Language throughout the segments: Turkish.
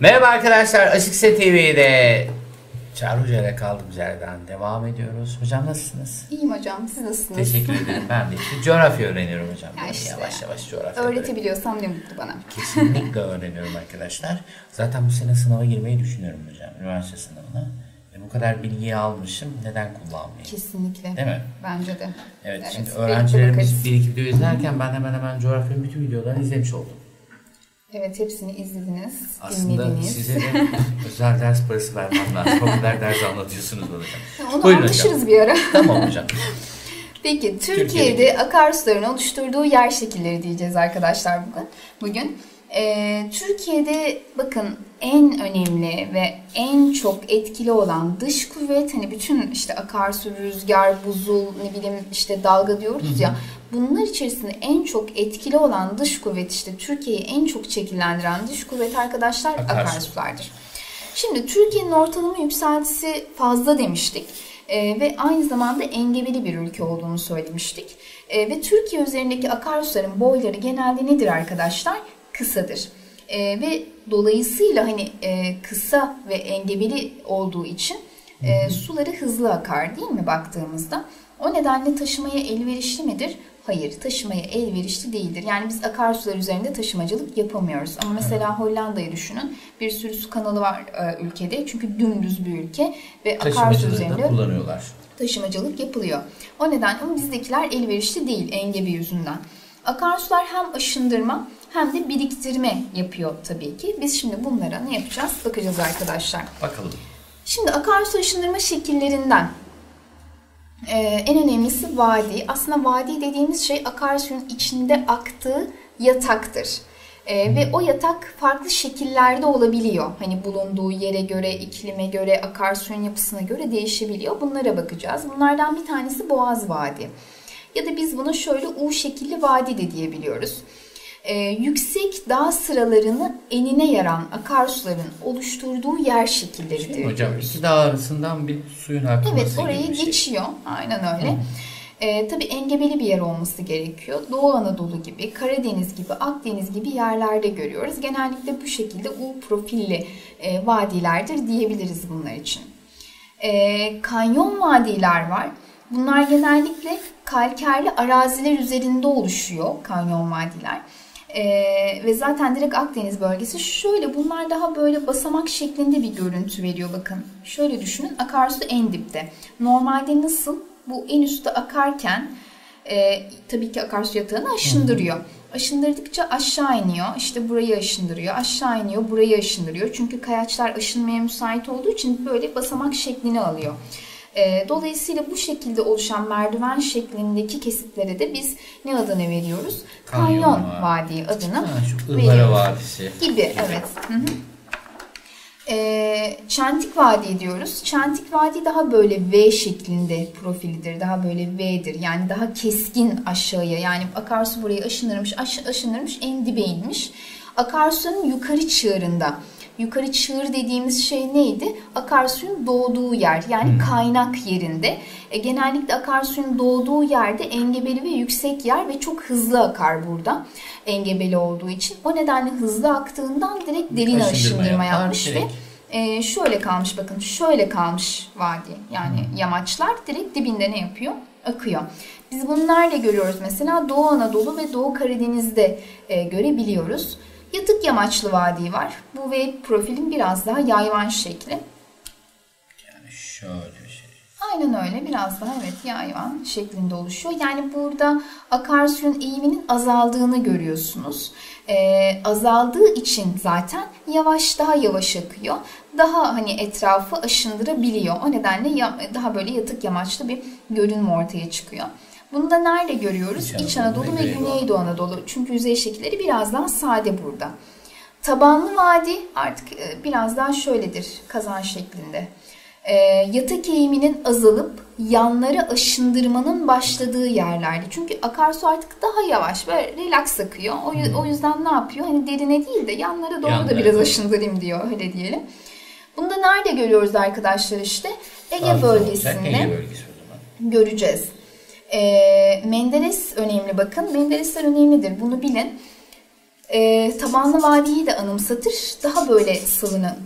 Merhaba arkadaşlar, Açıkse TV'de Çağrı Hoca ile kaldığımız yerden devam ediyoruz. Hocam nasılsınız? İyiyim hocam, siz nasılsınız? Teşekkür ederim. Ben de işte coğrafya öğreniyorum hocam. Ya işte, yavaş yavaş coğrafya öğretebiliyorsam ne mutlu bana. Kesinlikle öğreniyorum arkadaşlar. Zaten bu sene sınava girmeyi düşünüyorum hocam. Üniversite sınavına. Bu kadar bilgiyi almışım. Neden kullanmayayım? Kesinlikle. Değil mi? Bence de. Evet, şimdi öğrencilerimiz bir iki video izlerken ben hemen coğrafyanın bütün videolarını izlemiş oldum. Evet, hepsini izlediniz, aslında dinlediniz. Size de özel ders parası vermem lazım. O kadar ders anlatıyorsunuz hocam. Onu Buyurun anlaşırız hocam. Bir ara. Tamam hocam. Peki, Türkiye'de akarsuların oluşturduğu yer şekilleri diyeceğiz arkadaşlar bugün. Türkiye'de bakın en önemli ve en çok etkili olan dış kuvvet, hani bütün işte akarsu, rüzgar, buzul, ne bileyim işte dalga diyoruz ya, bunlar içerisinde en çok etkili olan dış kuvvet, işte Türkiye'yi en çok şekillendiren dış kuvvet arkadaşlar akarsulardır. Şimdi Türkiye'nin ortalama yükseltisi fazla demiştik. Ve aynı zamanda engebeli bir ülke olduğunu söylemiştik. Ve Türkiye üzerindeki akarsuların boyları genelde nedir arkadaşlar? Kısadır. Ve dolayısıyla hani kısa ve engebeli olduğu için suları hızlı akar, değil mi baktığımızda? O nedenle taşımaya elverişli midir? Hayır, taşımaya elverişli değildir. Yani biz akarsular üzerinde taşımacılık yapamıyoruz. Ama mesela Hollanda'yı düşünün. Bir sürü su kanalı var ülkede. Çünkü dümdüz bir ülke ve akarsu üzerinde kullanıyorlar. Taşımacılık yapılıyor. O nedenle ama bizdekiler elverişli değil engebi yüzünden. Akarsular hem aşındırma hem de biriktirme yapıyor tabii ki. Biz şimdi bunlara ne yapacağız? Bakacağız arkadaşlar. Bakalım. Şimdi akarsu aşındırma şekillerinden en önemlisi vadi. Aslında vadi dediğimiz şey akarsuyun içinde aktığı yataktır. Ve o yatak farklı şekillerde olabiliyor. Hani bulunduğu yere göre, iklime göre, akarsuyun yapısına göre değişebiliyor. Bunlara bakacağız. Bunlardan bir tanesi Boğaz Vadi. Ya da biz bunu şöyle U şekilli vadi de diyebiliyoruz. Yüksek dağ sıralarını enine yaran akarsuların oluşturduğu yer şekilleridir. Hocam iki dağ arasından bir suyun akması gibi. Evet, orayı geçiyor. Aynen öyle. Tabii engebeli bir yer olması gerekiyor. Doğu Anadolu gibi, Karadeniz gibi, Akdeniz gibi yerlerde görüyoruz. Genellikle bu şekilde U profilli vadilerdir diyebiliriz bunlar için. Kanyon vadiler var. Bunlar genellikle kalkerli araziler üzerinde oluşuyor kanyon vadiler. Ve zaten direkt Akdeniz bölgesi. Şöyle bunlar daha böyle basamak şeklinde bir görüntü veriyor bakın. Şöyle düşünün, akarsu en dipte. Normalde nasıl? Bu en üstte akarken tabii ki akarsu yatağını aşındırıyor. Aşındırdıkça aşağı iniyor. İşte burayı aşındırıyor. Aşağı iniyor. Burayı aşındırıyor. Çünkü kayaçlar aşınmaya müsait olduğu için böyle basamak şeklini alıyor. Dolayısıyla bu şekilde oluşan merdiven şeklindeki kesitlere de biz ne adını veriyoruz? Kanyon Vadi adını veriyoruz. Vadisi gibi. Evet. Çentik Vadi diyoruz. Çentik Vadi daha böyle V şeklinde profilidir. Daha böyle V'dir. Yani daha keskin aşağıya. Yani akarsu burayı aşınırmış, en dibe inmiş. Akarsunun yukarı çığırında. Yukarı çığır dediğimiz şey neydi? Akarsuyun doğduğu yer, yani kaynak yerinde. Genellikle akarsuyun doğduğu yerde engebeli ve yüksek yer ve çok hızlı akar burada. Engebeli olduğu için. O nedenle hızlı aktığından direkt derin aşındırma yapmış ve şöyle kalmış, bakın şöyle kalmış vadi. Yani yamaçlar direkt dibinde ne yapıyor? Akıyor. Biz bunu nerede görüyoruz mesela? Doğu Anadolu ve Doğu Karadeniz'de görebiliyoruz. Yatık yamaçlı vadi var. Bu V profilin biraz daha yayvan şekli. Yani şöyle bir şey. Aynen öyle. Biraz daha evet yayvan şeklinde oluşuyor. Yani burada akarsuyun eğiminin azaldığını görüyorsunuz. Azaldığı için zaten daha yavaş akıyor. Daha hani etrafı aşındırabiliyor. O nedenle daha böyle yatık yamaçlı bir görünüm ortaya çıkıyor. Bunu da nerede görüyoruz? İç Anadolu ve Güneydoğu Anadolu. Çünkü yüzey şekilleri biraz daha sade burada. Tabanlı vadi artık biraz daha şöyledir, kazan şeklinde. Yatak eğiminin azalıp yanlara aşındırmanın başladığı yerlerde. Çünkü akarsu artık daha yavaş ve relax akıyor. O yüzden ne yapıyor? Hani derine değil de yanlara doğru da biraz aşındırayım diyor, öyle diyelim. Bunu da nerede görüyoruz arkadaşlar işte? Ege bölgesinde göreceğiz. Menderes önemli bakın. Menderesler önemlidir. Bunu bilin. Tabanlı vadiyi de anımsatır. Daha böyle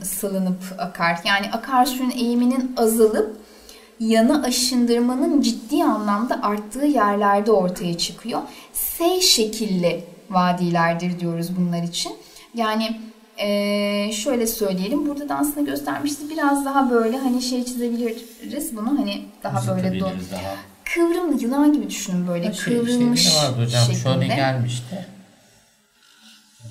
salınıp akar. Yani akarsuyun eğiminin azalıp yanı aşındırmanın ciddi anlamda arttığı yerlerde ortaya çıkıyor. S şekilli vadilerdir diyoruz bunlar için. Yani şöyle söyleyelim. Burada da aslında göstermişti. Biraz daha böyle hani çizebiliriz bunu. Hani daha böyle kıvrımlı yılan gibi düşünün böyle. Kıvrılmış şeklinde. Şöyle gelmişti.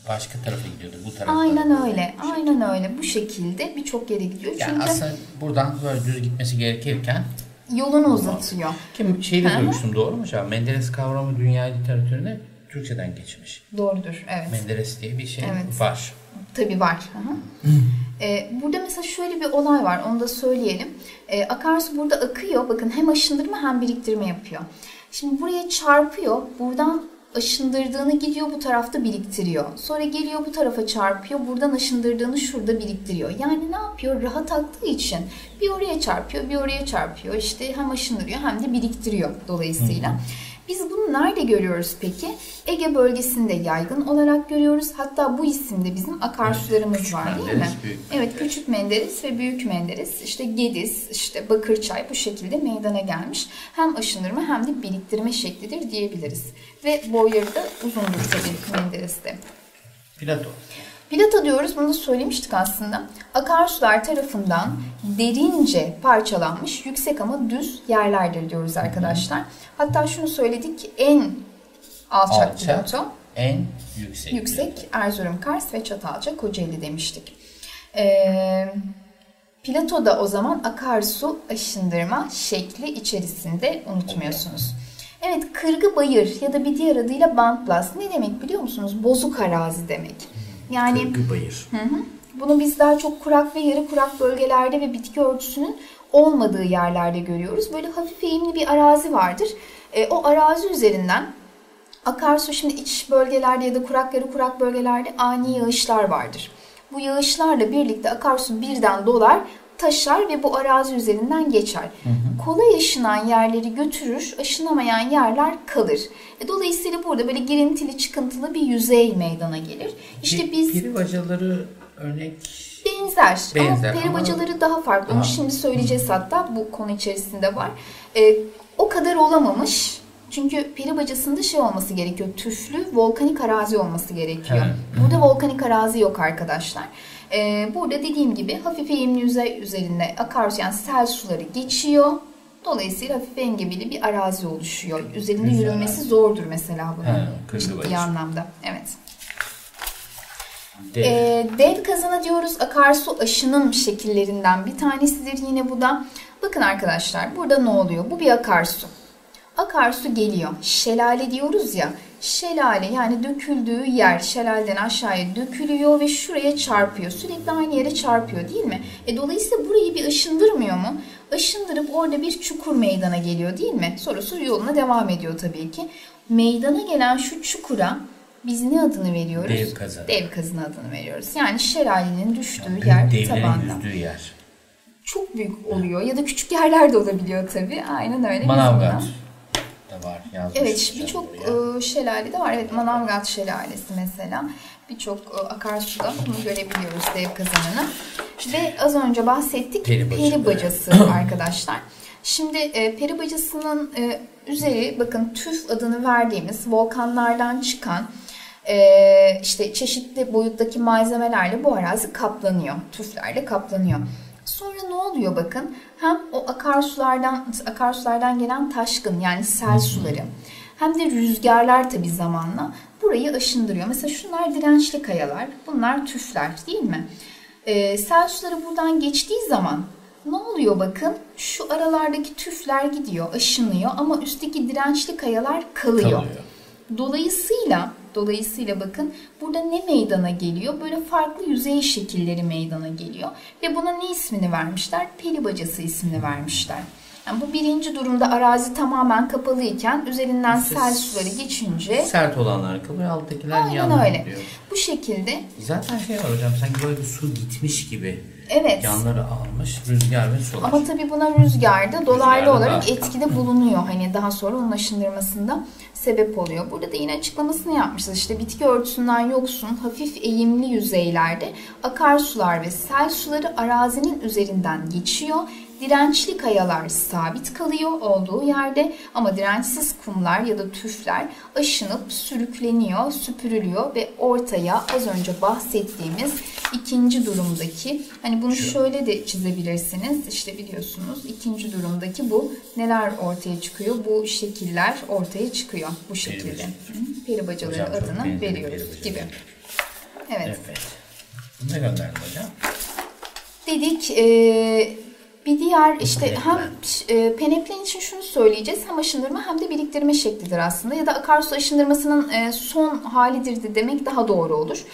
Başka tarafa gidiyordu. Bu tarafa. Aynen öyle. Aynen öyle. Bu şekilde birçok yere gidiyor. Yani çünkü aslında buradan böyle düz gitmesi gerekirken yolunu uzatıyor. Şeyi de duymuştum, doğru mu hocam? Menderes kavramı dünya literatürüne Türkçeden geçmiş. Doğrudur, evet. Menderes diye bir şey var. Tabii var. Burada mesela şöyle bir olay var, onu da söyleyelim. Akarsu burada akıyor, bakın hem aşındırma hem biriktirme yapıyor. Şimdi buraya çarpıyor, buradan aşındırdığını gidiyor bu tarafta biriktiriyor. Sonra geliyor bu tarafa çarpıyor, buradan aşındırdığını şurada biriktiriyor. Yani ne yapıyor? Rahat aktığı için bir oraya çarpıyor, bir oraya çarpıyor. İşte hem aşındırıyor hem de biriktiriyor dolayısıyla. Biz bunu nerede görüyoruz peki? Ege bölgesinde yaygın olarak görüyoruz. Hatta bu isimde bizim akarsularımız var değil mi? Evet, Küçük Menderes ve Büyük Menderes. İşte Gediz, işte Bakırçay bu şekilde meydana gelmiş. Hem aşındırma hem de biriktirme şeklidir diyebiliriz. Ve boyları da uzundur tabii Menderes'te. Plata diyoruz, bunu da söylemiştik aslında. Akarsular tarafından derince parçalanmış yüksek ama düz yerlerdir diyoruz arkadaşlar. Hatta şunu söyledik, en alçak plato, en yüksek Erzurum, Kars ve Çatalca, Kocaeli demiştik. Platoda o zaman akarsu aşındırma şekli içerisinde unutmuyorsunuz. Evet, kırgı bayır ya da bir diğer adıyla bantlas ne demek biliyor musunuz? Bozuk arazi demek. Yani kırgı bayır. Bunu biz daha çok kurak ve yarı kurak bölgelerde ve bitki örtüsünün olmadığı yerlerde görüyoruz. Böyle hafif eğimli bir arazi vardır. O arazi üzerinden akarsu, şimdi iç bölgelerde ya da kurak yarı kurak bölgelerde ani yağışlar vardır. Bu yağışlarla birlikte akarsu birden dolar, taşar ve bu arazi üzerinden geçer. Kolay aşınan yerleri götürür, aşınamayan yerler kalır. Dolayısıyla burada böyle girintili çıkıntılı bir yüzey meydana gelir. İşte biz peri bacaları örnek benzer ama peri bacaları daha farklı. Onu şimdi söyleyeceğiz, hatta bu konu içerisinde var. O kadar olamamış. Çünkü peri bacasında olması gerekiyor. Tüflü volkanik arazi olması gerekiyor. Burada volkanik arazi yok arkadaşlar. Burada dediğim gibi hafif eğimli yüzey üzerinde akarsu, yani sel suları geçiyor. Dolayısıyla hafif engebeli bir arazi oluşuyor. Üzerinde yürünmesi zordur mesela bunun ciddi anlamda. Evet. Dev kazanı diyoruz. Akarsu aşının şekillerinden bir tanesidir yine bu da. Bakın arkadaşlar, burada ne oluyor? Bu bir akarsu. Akarsu geliyor. Şelale diyoruz ya. Şelale yani döküldüğü yer şelaleden aşağıya dökülüyor ve şuraya çarpıyor. Sürekli aynı yere çarpıyor değil mi? Dolayısıyla burayı bir aşındırmıyor mu? Aşındırıp orada bir çukur meydana geliyor değil mi? Sonrası yoluna devam ediyor tabii ki. Meydana gelen şu çukura biz ne adını veriyoruz? Dev kazanı. Dev kazanı adını veriyoruz. Yani şelalenin düştüğü yer, tabanda. Yüzdüğü yer. Çok büyük oluyor ya da küçük yerler de olabiliyor tabii. Aynen öyle. Manavgat da var. Evet, birçok şelale de var. Evet, Manavgat şelalesi mesela. Birçok akarsuda bunu görebiliyoruz, dev kazanını. Ve az önce bahsettik peri bacası arkadaşlar. Şimdi peri bacasının üzeri, bakın tüf adını verdiğimiz volkanlardan çıkan işte çeşitli boyuttaki malzemelerle bu arazi kaplanıyor. Tüflerle kaplanıyor. Sonra ne oluyor bakın? Hem o akarsulardan gelen taşkın, yani sel suları, hem de rüzgarlar tabii zamanla burayı aşındırıyor. Mesela şunlar dirençli kayalar, bunlar tüfler değil mi? Sel suları buradan geçtiği zaman ne oluyor bakın? Şu aralardaki tüfler gidiyor, aşınıyor ama üstteki dirençli kayalar kalıyor. Dolayısıyla bakın burada ne meydana geliyor? Böyle farklı yüzey şekilleri meydana geliyor. Ve buna ne ismini vermişler? Peri bacası ismini vermişler. Yani bu birinci durumda arazi tamamen kapalıyken üzerinden sel suları geçince sert olanlar kalıyor, alttakiler aynen öyle. Diyor. Bu şekilde. Zaten şey var hocam, sanki böyle bir su gitmiş gibi. Evet. Yanları almış rüzgar ve su var. Ama tabii buna rüzgarda dolaylı olarak var. etkide bulunuyor. Hani daha sonra onun aşındırmasında sebep oluyor. Burada da yine açıklamasını yapmışız. İşte bitki örtüsünden yoksun, hafif eğimli yüzeylerde akarsular ve sel suları arazinin üzerinden geçiyor. Dirençli kayalar sabit kalıyor olduğu yerde ama dirençsiz kumlar ya da tüfler aşınıp sürükleniyor, süpürülüyor ve ortaya az önce bahsettiğimiz ikinci durumdaki, hani bunu şöyle de çizebilirsiniz. İşte biliyorsunuz ikinci durumdaki bu neler ortaya çıkıyor? Bu şekiller ortaya çıkıyor bu şekilde. Peri bacaları adını veriyoruz gibi. Evet. Bunu da gönderdim hocam. Dedik bir diğer işte hem peneplen için şunu söyleyeceğiz, hem aşındırma hem de biriktirme şeklidir aslında, ya da akarsu aşındırmasının son halidir de demek daha doğru olur.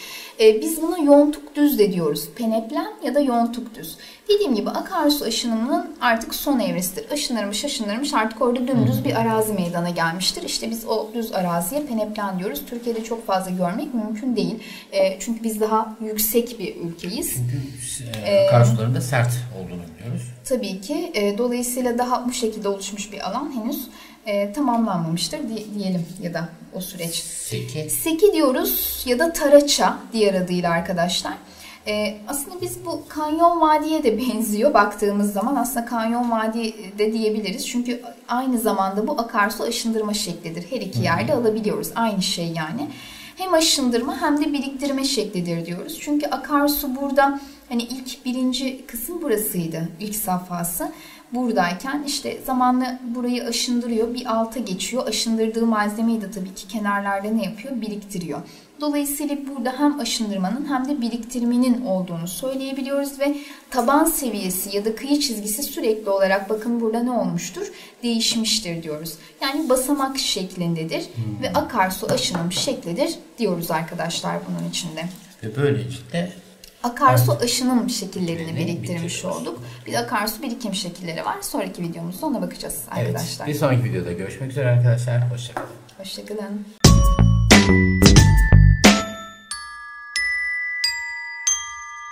Biz buna yontuk düz de diyoruz. Peneplen ya da yontuk düz. Dediğim gibi akarsu aşınımının artık son evresidir. Aşınırmış artık orada dümdüz bir arazi meydana gelmiştir. İşte biz o düz araziye peneplen diyoruz. Türkiye'de çok fazla görmek mümkün değil. Çünkü biz daha yüksek bir ülkeyiz. Çünkü akarsuların da sert olduğunu biliyoruz. Tabii ki. Dolayısıyla daha bu şekilde oluşmuş bir alan henüz tamamlanmamıştır diyelim, ya da o süreç. Seki diyoruz ya da taraça diğer adıyla arkadaşlar. Aslında biz bu kanyon vadiye de benziyor baktığımız zaman, aslında kanyon vadi de diyebiliriz. Çünkü aynı zamanda bu akarsu aşındırma şeklidir. Her iki yerde alabiliyoruz. Aynı şey yani. Hem aşındırma hem de biriktirme şeklidir diyoruz. Çünkü akarsu burada, hani ilk birinci kısım burasıydı. İlk safhası buradayken işte zamanla burayı aşındırıyor. Bir alta geçiyor. Aşındırdığı malzemeyi de tabii ki kenarlarda ne yapıyor? Biriktiriyor. Dolayısıyla burada hem aşındırmanın hem de biriktirmenin olduğunu söyleyebiliyoruz ve taban seviyesi ya da kıyı çizgisi sürekli olarak bakın burada ne olmuştur? Değişmiştir diyoruz. Yani basamak şeklindedir ve akarsu aşınım şeklidir diyoruz arkadaşlar bunun içinde. Ve böylelikle akarsu aşınım şekillerini biriktirmiş olduk. Bir de akarsu birikim şekilleri var. Sonraki videomuzda ona bakacağız arkadaşlar. Evet, bir sonraki videoda görüşmek üzere arkadaşlar. Hoşçakalın. Hoşçakalın.